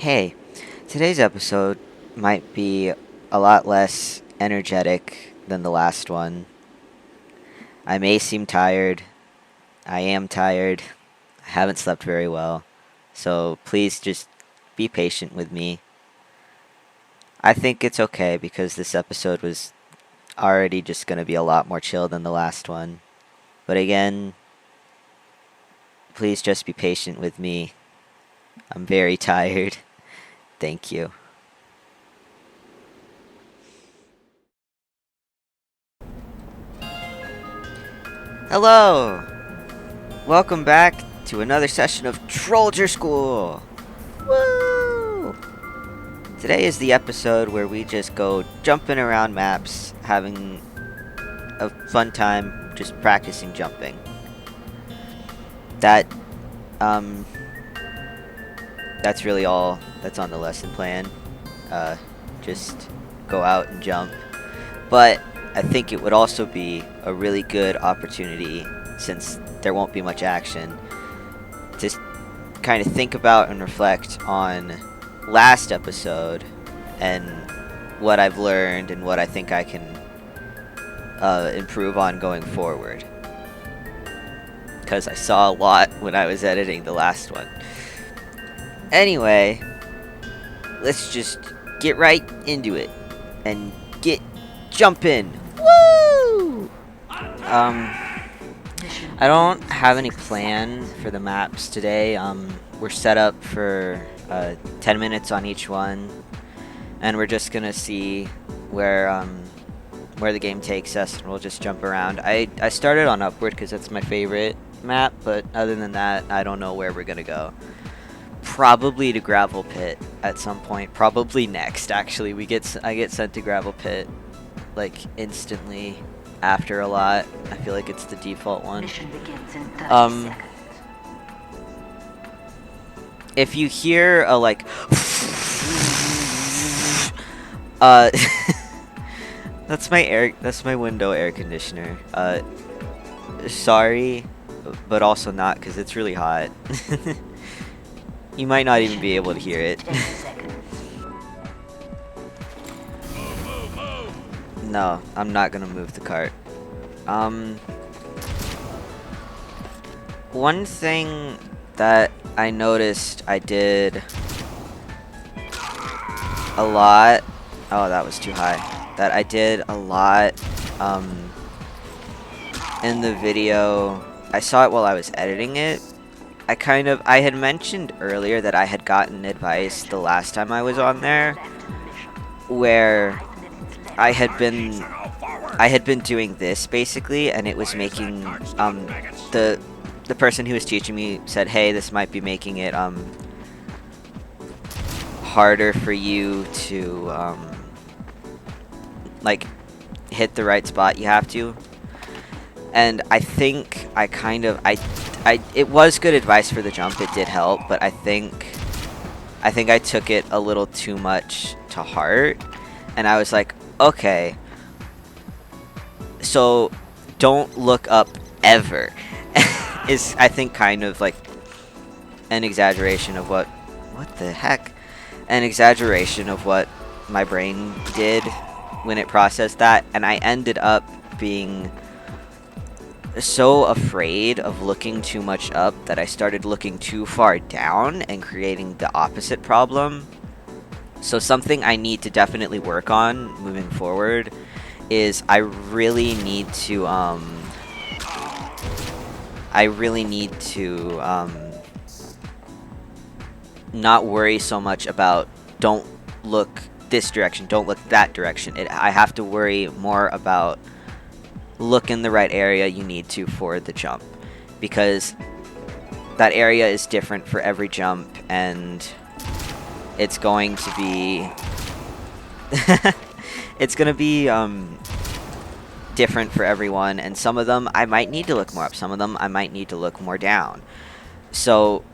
Hey, today's episode might be a lot less energetic than the last one. I may seem tired. I am tired. I haven't slept very well. So please just be patient with me. I think it's okay because this episode was already just going to be a lot more chill than the last one. But again, please just be patient with me. I'm very tired. Thank you. Hello! Welcome back to another session of Trolldier School! Woo! Today is the episode where we just go jumping around maps, having a fun time just practicing jumping. That's really all that's on the lesson plan. Just go out and jump. But I think it would also be a really good opportunity, since there won't be much action, to kind of think about and reflect on last episode and what I've learned and what I think I can improve on going forward. Because I saw a lot when I was editing the last one. Anyway, let's just get right into it and get jumping. Woo! I don't have any plan for the maps today. We're set up for 10 minutes on each one, and we're just gonna see where the game takes us, and we'll just jump around. I started on Upward because that's my favorite map, but other than that, I don't know where we're gonna go. Probably to Gravel Pit at some point. Probably next. Actually, I get sent to Gravel Pit like instantly after a lot. I feel like it's the default one. If you hear a like that's my window air conditioner. Sorry, but also not, because it's really hot. You might not even be able to hear it. No, I'm not gonna move the cart. One thing that I noticed I did a lot... Oh, that was too high. That I did a lot, in the video. I saw it while I was editing it. I had mentioned earlier that I had gotten advice the last time I was on there, where I had been doing this basically, and it was making the person who was teaching me said, hey, this might be making it harder for you to like hit the right spot you have to. And I think it was good advice for the jump. It did help, but I think I took it a little too much to heart, and I was like, okay, so don't look up ever. Is I think kind of like an exaggeration of what the heck? An exaggeration of what my brain did when it processed that, and I ended up being so afraid of looking too much up that I started looking too far down and creating the opposite problem. So something I need to definitely work on moving forward is I really need to not worry so much about don't look this direction, don't look that direction. I have to worry more about look in the right area you need to for the jump, because that area is different for every jump, and it's going to be different for everyone, and some of them I might need to look more up, some of them I might need to look more down. So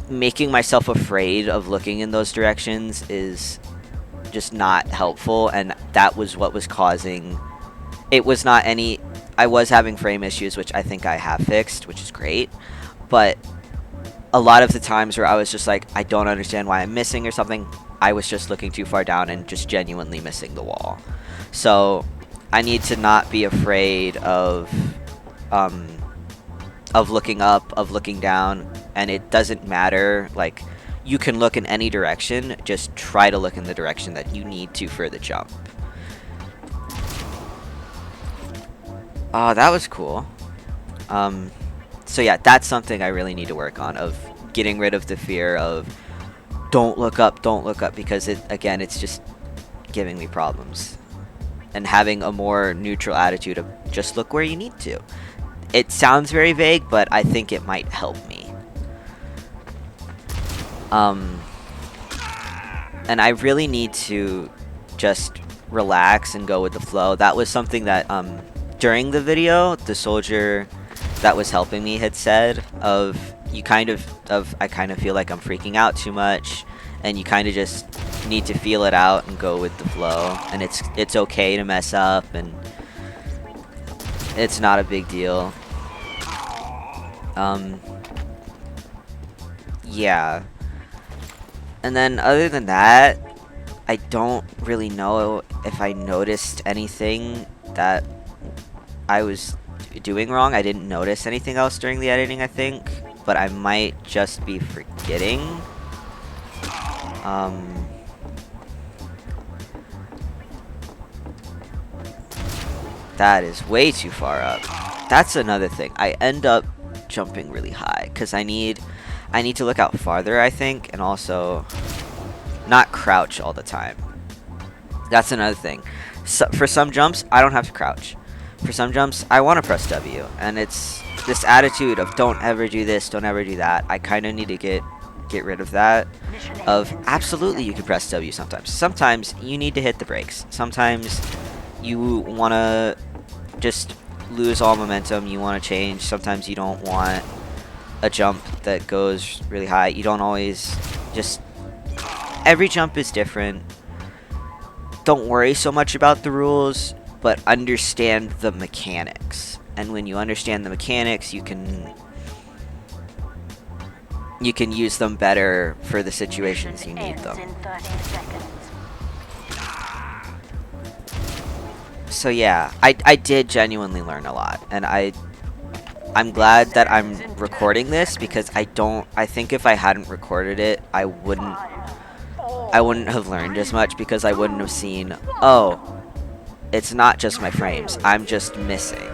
making myself afraid of looking in those directions is just not helpful, and that was what was causing it. Was not any I was having frame issues, which I think I have fixed, which is great, but a lot of the times where I was just like, I don't understand why I'm missing or something, I was just looking too far down and just genuinely missing the wall. So I need to not be afraid of looking up, of looking down, and it doesn't matter. Like, you can look in any direction, just try to look in the direction that you need to for the jump. Oh, that was cool. So yeah, that's something I really need to work on, of getting rid of the fear of don't look up, because it's just giving me problems. And having a more neutral attitude of just look where you need to. It sounds very vague, but I think it might help me. And I really need to just relax and go with the flow. That was something that during the video, the soldier that was helping me had said of I kind of feel like I'm freaking out too much, and you kind of just need to feel it out and go with the flow, and it's okay to mess up, and it's not a big deal. Yeah. And then other than that, I don't really know if I noticed anything that I was doing wrong. I didn't notice anything else during the editing, I think, but I might just be forgetting. That is way too far up. That's another thing. I end up jumping really high because I need to look out farther, I think, and also not crouch all the time. That's another thing. So, for some jumps, I don't have to crouch. For some jumps, I want to press W, and it's this attitude of don't ever do this, don't ever do that. I kind of need to get rid of that. Of absolutely, you can press W sometimes. Sometimes you need to hit the brakes. Sometimes you want to just lose all momentum. You want to change. Sometimes you don't want a jump that goes really high. You don't always just... Every jump is different. Don't worry so much about the rules, but understand the mechanics. And when you understand the mechanics, you can use them better for the situations you need them. So yeah, I did genuinely learn a lot, and I'm glad that I'm recording this, because I think if I hadn't recorded it, I wouldn't have learned as much, because I wouldn't have seen, oh, it's not just my frames, I'm just missing.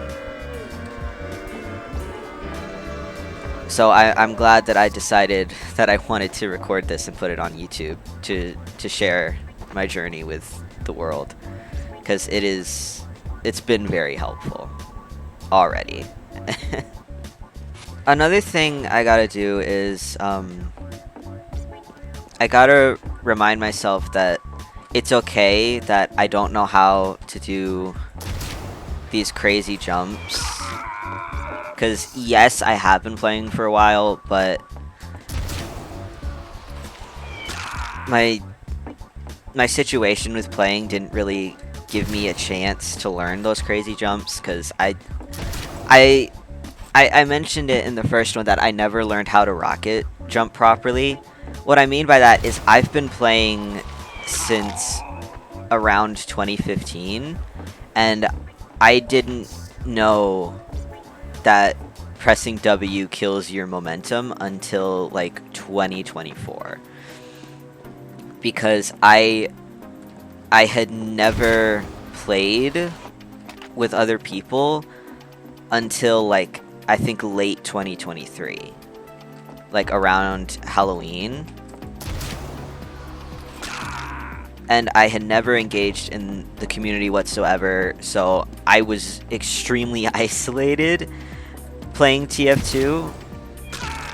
So I'm glad that I decided that I wanted to record this and put it on YouTube to share my journey with the world, because it's been very helpful already. Another thing I gotta do is I gotta remind myself that it's okay that I don't know how to do these crazy jumps. Because yes, I have been playing for a while, but my situation with playing didn't really give me a chance to learn those crazy jumps, because I mentioned it in the first one that I never learned how to rocket jump properly. What I mean by that is I've been playing since around 2015, and I didn't know that pressing W kills your momentum until like 2024, because I had never played with other people until like I think late 2023, like around Halloween, and I had never engaged in the community whatsoever, so I was extremely isolated playing TF2.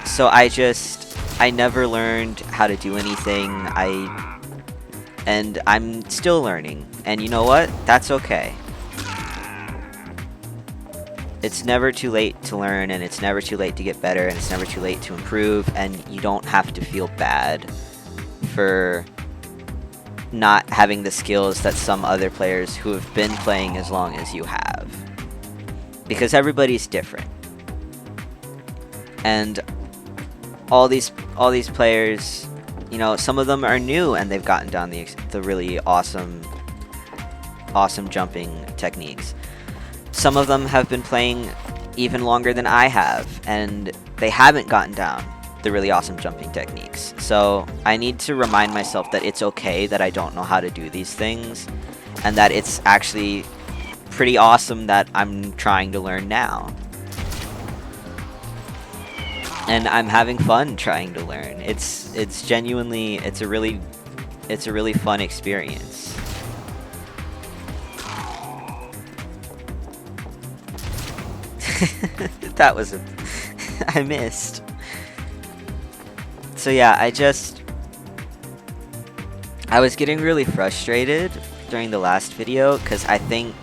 So I never learned how to do anything. And I'm still learning, and you know what? That's okay. It's never too late to learn, and it's never too late to get better, and it's never too late to improve, and you don't have to feel bad for not having the skills that some other players who have been playing as long as you have. Because everybody's different. And all these players, you know, some of them are new and they've gotten down the really awesome jumping techniques. Some of them have been playing even longer than I have, and they haven't gotten down the really awesome jumping techniques. So I need to remind myself that it's okay that I don't know how to do these things, and that it's actually pretty awesome that I'm trying to learn now. And I'm having fun trying to learn. It's genuinely, it's a really fun experience. That was I missed. So yeah, I was getting really frustrated during the last video because I think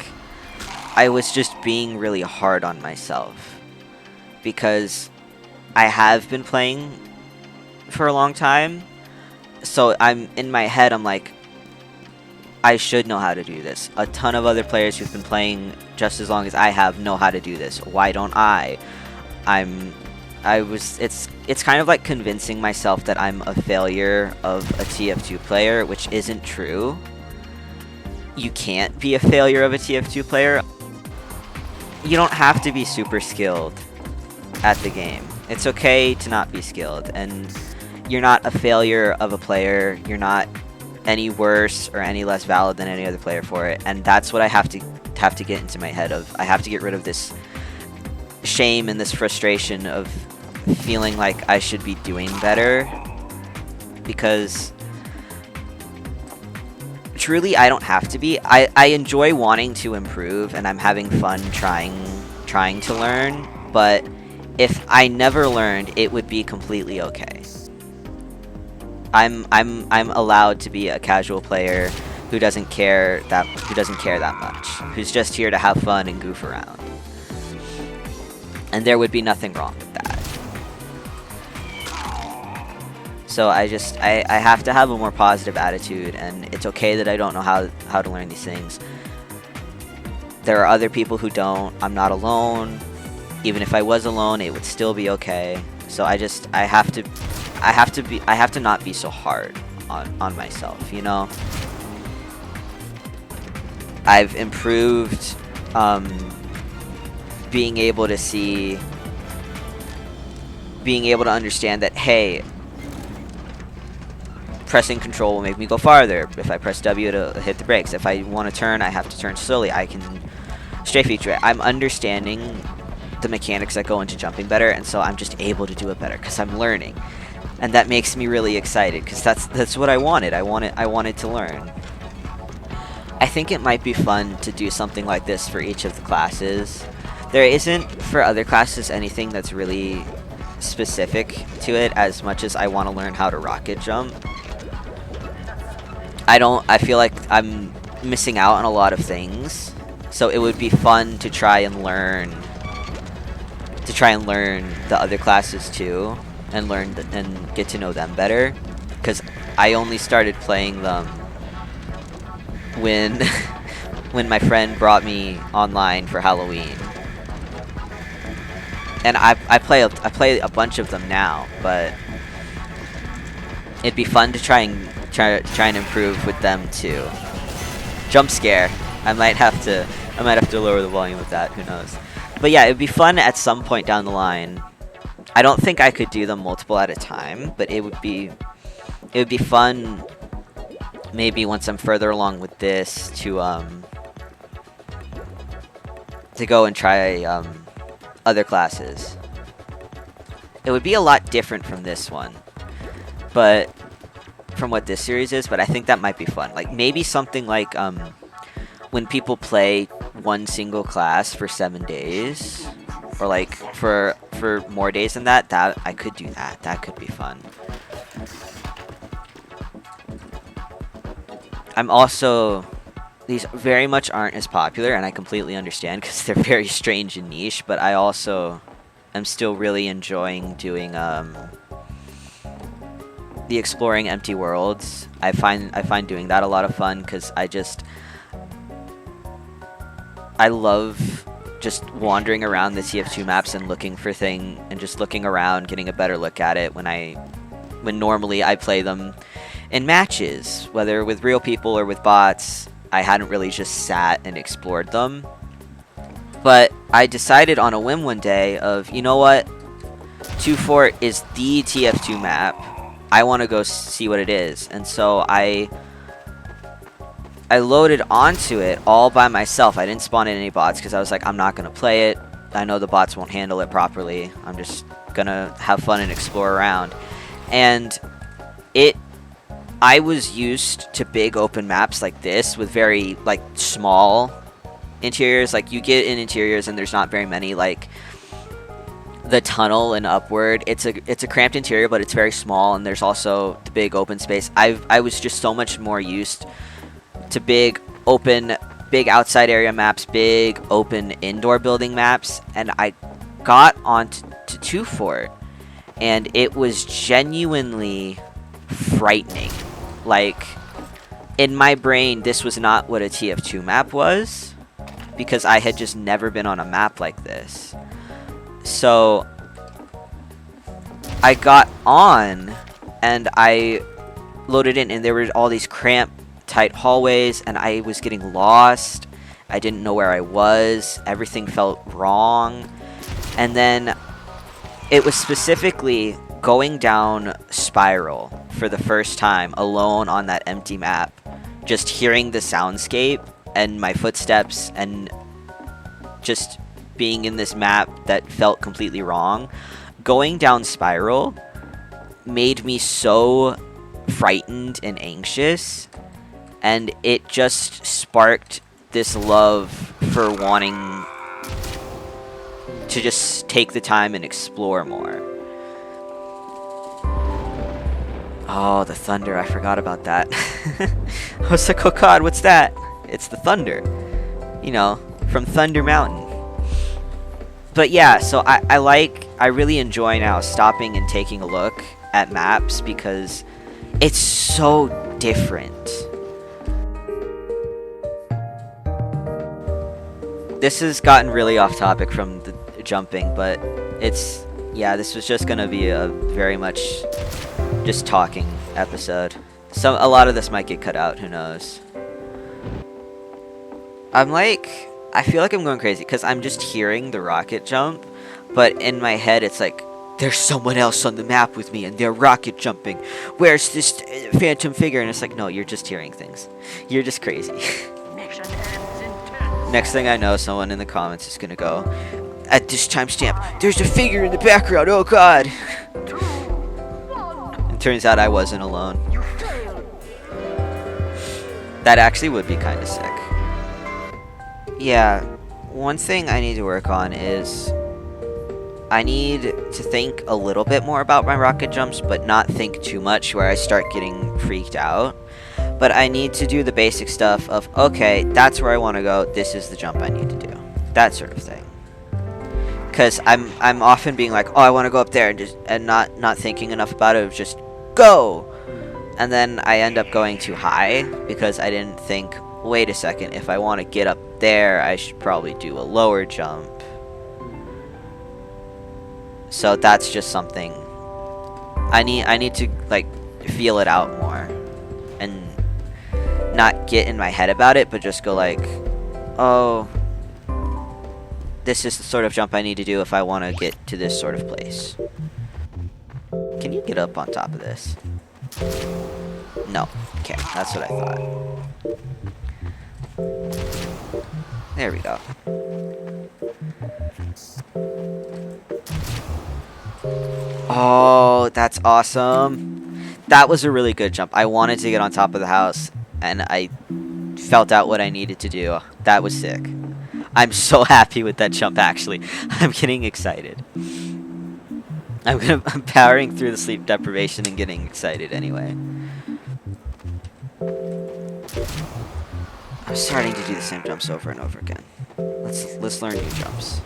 I was just being really hard on myself, because I have been playing for a long time, so I'm in my head, I'm like, I should know how to do this. A ton of other players who've been playing just as long as I have know how to do this. Why don't I? It's kind of like convincing myself that I'm a failure of a TF2 player, which isn't true. You can't be a failure of a TF2 player. You don't have to be super skilled at the game. It's okay to not be skilled, and you're not a failure of a player. You're not any worse or any less valid than any other player for it, and that's what I have to get into my head of. I have to get rid of this shame and this frustration of feeling like I should be doing better, because truly I don't have to be. I enjoy wanting to improve, and I'm having fun trying to learn, but if I never learned, it would be completely okay. I'm allowed to be a casual player who doesn't care that much, who's just here to have fun and goof around. And there would be nothing wrong with that. So I have to have a more positive attitude, and it's okay that I don't know how to learn these things. There are other people who don't. I'm not alone. Even if I was alone, it would still be okay. So I have to not be so hard on myself, you know? I've improved being able to understand that, hey, pressing control will make me go farther. If I press W to hit the brakes, if I want to turn, I have to turn slowly. I can strafe feature it. I'm understanding the mechanics that go into jumping better, and so I'm just able to do it better because I'm learning. And that makes me really excited, because that's what I wanted. I wanted to learn. I think it might be fun to do something like this for each of the classes. There isn't, for other classes, anything that's really specific to it as much as I want to learn how to rocket jump. I feel like I'm missing out on a lot of things, so it would be fun to try and learn the other classes too, and get to know them better, because I only started playing them when my friend brought me online for Halloween, and I play a bunch of them now, but it'd be fun to try and improve with them too. Jump scare. I might have to lower the volume of that. Who knows? But yeah, it'd be fun at some point down the line. I don't think I could do them multiple at a time, but it would be fun. Maybe once I'm further along with this to go and try other classes. It would be a lot different from this one, but from what this series is. But I think that might be fun. Like maybe something like when people play one single class for 7 days, or like for more days than that. I could do that. That could be fun. I'm also, these very much aren't as popular, and I completely understand because they're very strange and niche, but I also am still really enjoying doing the exploring empty worlds. I find doing that a lot of fun, because I love just wandering around the TF2 maps and looking for just looking around, getting a better look at it when normally I play them in matches, whether with real people or with bots. I hadn't really just sat and explored them. But I decided on a whim one day of, you know what? 2 Fort is the TF2 map. I want to go see what it is. And so I loaded onto it all by myself. I didn't spawn in any bots because I was like, I'm not going to play it. I know the bots won't handle it properly. I'm just going to have fun and explore around. And I was used to big open maps like this with very like small interiors. Like you get in interiors and there's not very many, like the tunnel and upward. It's a cramped interior, but it's very small, and there's also the big open space. I was just so much more used to big open, big outside area maps, big open indoor building maps, and I got onto 2 Fort, and it was genuinely frightening. Like, in my brain, this was not what a TF2 map was, because I had just never been on a map like this. So I got on and I loaded in, and there were all these cramped, tight hallways, and I was getting lost. I didn't know where I was. Everything felt wrong. And then it was specifically going down Spiral for the first time alone on that empty map, just hearing the soundscape and my footsteps and just being in this map that felt completely wrong. Going down Spiral made me so frightened and anxious, and it just sparked this love for wanting to just take the time and explore more. Oh, the thunder. I forgot about that. I was like, oh god, what's that? It's the thunder. You know, from Thunder Mountain. But yeah, so I really enjoy now stopping and taking a look at maps because it's so different. This has gotten really off topic from the jumping, but this was just gonna be a very much just talking episode. So a lot of this might get cut out, who knows. I feel like I'm going crazy because I'm just hearing the rocket jump, but in my head it's like, there's someone else on the map with me and they're rocket jumping. Where's this phantom figure? And it's like, no, you're just hearing things. You're just crazy. Next thing I know, someone in the comments is gonna go, at this timestamp, there's a figure in the background, oh god! It turns out I wasn't alone. That actually would be kind of sick. Yeah, one thing I need to work on is I need to think a little bit more about my rocket jumps, but not think too much where I start getting freaked out. But I need to do the basic stuff of, okay, that's where I want to go, this is the jump I need to do. That sort of thing. Because I'm often being like, oh, I want to go up there, and not thinking enough about it, just go! And then I end up going too high, because I didn't think, wait a second, if I want to get up there, I should probably do a lower jump. So that's just something I need to like feel it out more and not get in my head about it, but just go like, oh, this is the sort of jump I need to do if I want to get to this sort of place. Can you get up on top of this? No. Okay, that's what I thought. There we go. Oh, that's awesome. That was a really good jump. I wanted to get on top of the house, and I felt out what I needed to do. That was sick. I'm so happy with that jump, actually. I'm getting excited. I'm powering through the sleep deprivation and getting excited anyway. I'm starting to do the same jumps over and over again. Let's learn new jumps.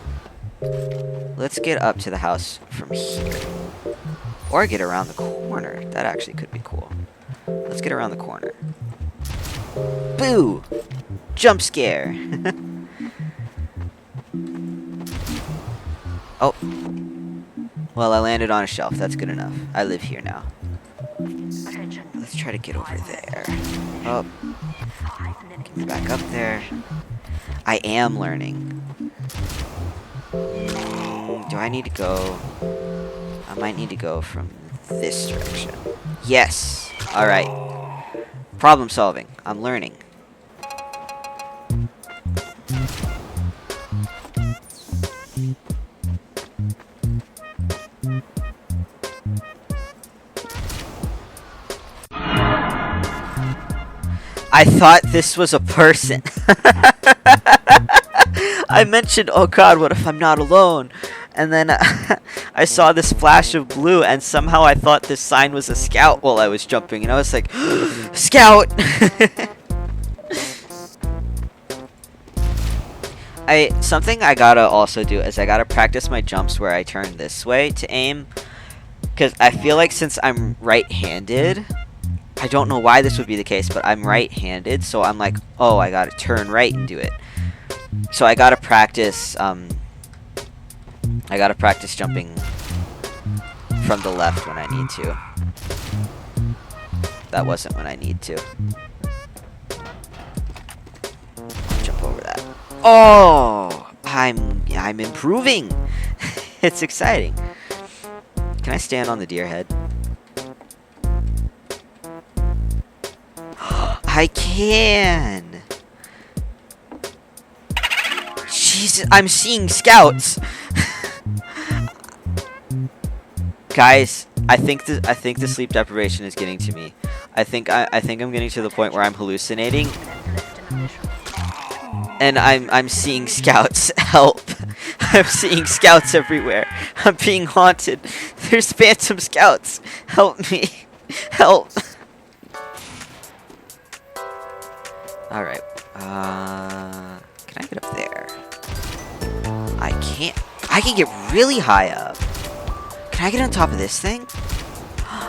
Let's get up to the house from here. Or get around the corner. That actually could be cool. Let's get around the corner. Boo! Jump scare! Oh. Well, I landed on a shelf. That's good enough. I live here now. Let's try to get over there. Oh. Get back up there. I am learning. Do I need to go? I might need to go from this direction. Yes! Alright. Problem solving. I'm learning. I thought this was a person. I mentioned, oh god, what if I'm not alone? And then I saw this flash of blue, and somehow I thought this sign was a scout while I was jumping, and I was like, scout! Something I gotta also do is I gotta practice my jumps where I turn this way to aim, because I feel like since I'm right-handed, I don't know why this would be the case, but I'm right-handed, so I'm like, oh, I gotta turn right and do it. So I gotta practice jumping from the left when I need to. That wasn't when I need to. Jump over that. Oh, I'm improving. It's exciting. Can I stand on the deer head? I can. Jesus, I'm seeing scouts. Guys, I think the sleep deprivation is getting to me. I think I'm getting to the point where I'm hallucinating. And I'm seeing scouts. Help. I'm seeing scouts everywhere. I'm being haunted. There's phantom scouts. Help me. Help. Alright. Can I get up there? I can't. I can get really high up. Can I get on top of this thing?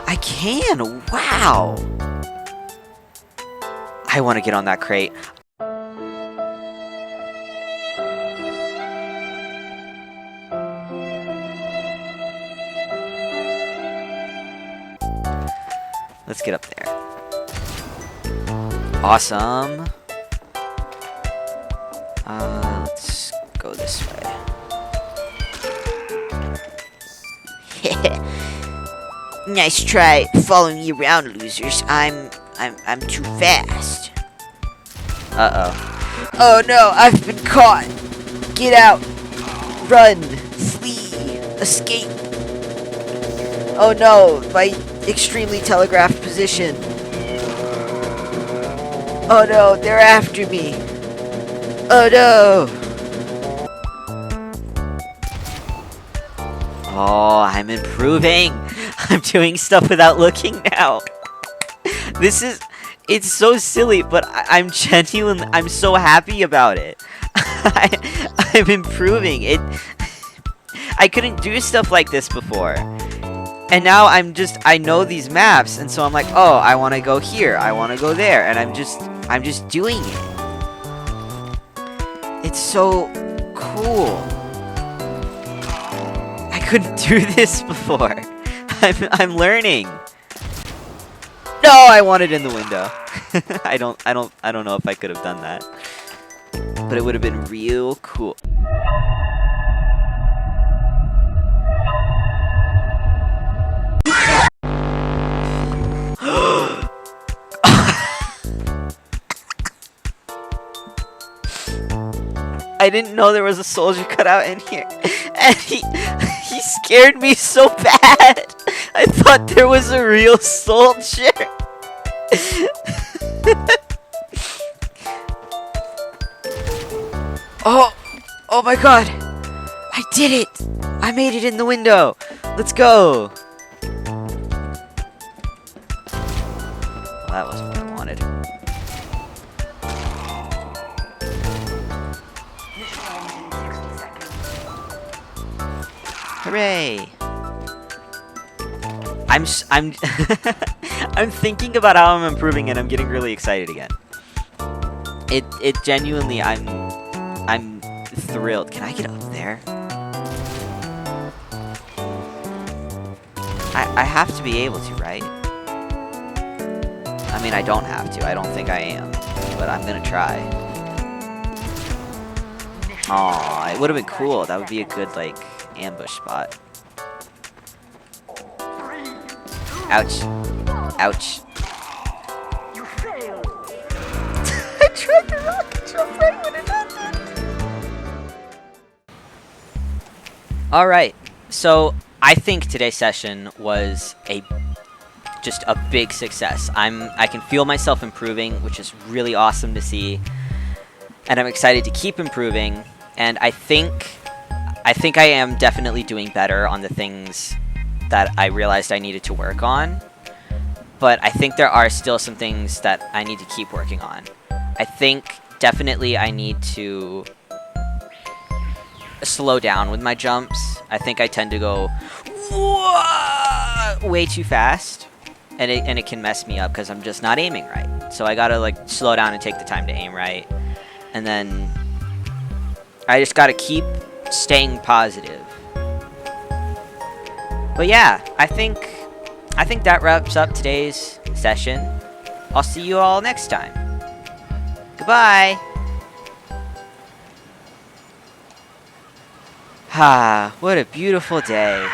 I can! Wow! I want to get on that crate. Let's get up there. Awesome. Let's go this way. Nice try following me around, losers. I'm too fast. Uh-oh. Oh no, I've been caught. Get out. Run. Flee. Escape. Oh no, my extremely telegraphed position. Oh no, they're after me. Oh no. Oh, I'm improving. I'm doing stuff without looking now. It's so silly, but I'm so happy about it. I'm improving. I couldn't do stuff like this before. And now I know these maps, and so I'm like, oh, I want to go here, I want to go there, and I'm just doing it. It's so cool. I couldn't do this before. I'm learning. No, I want it in the window. I don't know if I could have done that. But it would have been real cool. I didn't know there was a soldier cut out in here. And he scared me so bad. I thought there was a real soldier. Oh my god. I did it. I made it in the window. Let's go. Well, that wasn't what I wanted. Hooray! I'm I'm thinking about how I'm improving, and I'm getting really excited again. It genuinely, I'm thrilled. Can I get up there? I have to be able to, right? I mean, I don't have to. I don't think I am. But I'm gonna try. Aw, it would have been cool. That would be a good, like, ambush spot. Ouch. Ouch. I tried the rocket jump right when it happened. Alright, so I think today's session was just a big success. I can feel myself improving, which is really awesome to see. And I'm excited to keep improving. And I think I am definitely doing better on the things that I realized I needed to work on. But I think there are still some things that I need to keep working on. I think definitely I need to slow down with my jumps. I think I tend to go way too fast. And it can mess me up because I'm just not aiming right. So I gotta like slow down and take the time to aim right. And then I just gotta keep staying positive. But yeah, I think that wraps up today's session. I'll see you all next time. Goodbye. Ah, what a beautiful day.